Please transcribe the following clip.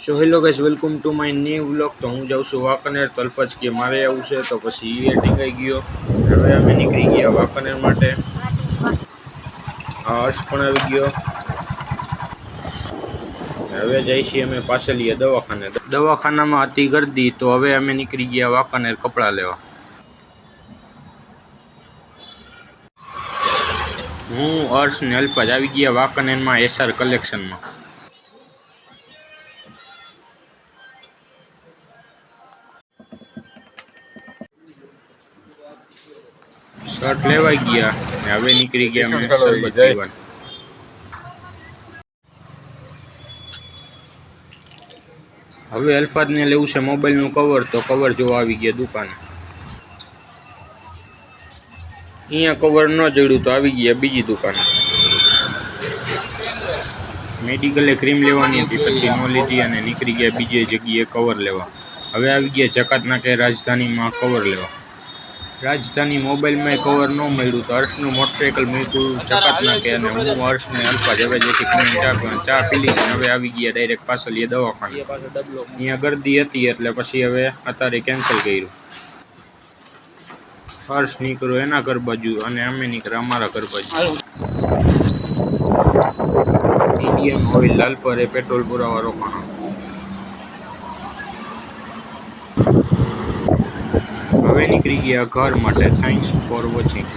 So hello guys, welcome to my new vlog. તો હું જાઉં છું વાંકાનેર તલપજ કે મારે આવું છે, તો પછી એ ટીંગાઈ ગયો। હવે અમે નીકળી ગયા વાંકાનેર માટે। હર્ષ પણ આવી ગયો। હવે જઈ છીએ અમે પાછળીએ દવાખાને। દવાખાનામાં હતી ગર્દી, તો હવે અમે નીકળી ગયા વાંકાનેર કપડાં લેવા। હું હર્ષ ને અલ્પજ આવી ગયા વાંકાનેરમાં એસઆર કલેક્શનમાં। શર્ટ લેવાઈ ગયા ને હવે નીકળી ગયા અમે શરબત પીવા। હવે અલ્ફાદને લેવું છે મોબાઈલનું કવર, તો કવર જોવા આવી ગયા દુકાને। અહીંયા કવર ન જડ્યું તો આવી ગયા બીજી દુકાને। મેડિકલે ક્રીમ લેવાની હતી, પછી ન લીધી અને નીકળી ગયા બીજી જગ્યાએ કવર લેવા। હવે આવી ગયા જકાત નાકે રાજધાનીમાં કવર લેવા। રાજધાની મોબાઈલમાં કવર ન મળ્યું, તો હર્ષનું મોટરસાઇકલ મૂક્યું જકાત નાકે અને હું હર્ષને અલ્ફાજ હવે જેથી કરીને ચા પી લીધી। હવે આવી ગયા ડાયરેક્ટ પાછળ દવાખાને। અહીંયા ગર્દી હતી એટલે પછી હવે અત્યારે કેન્સલ કર્યું। હર્ષ નીકળ્યો એના ઘર બાજુ અને અમે નીકળ્યા અમારા ઘર બાજુ। ઇન્ડિયન ઓઇલ લાલપરે પેટ્રોલ પુરાવા રોકાણો। હવે નીકળી ગયા ઘર માટે। Thanks for watching.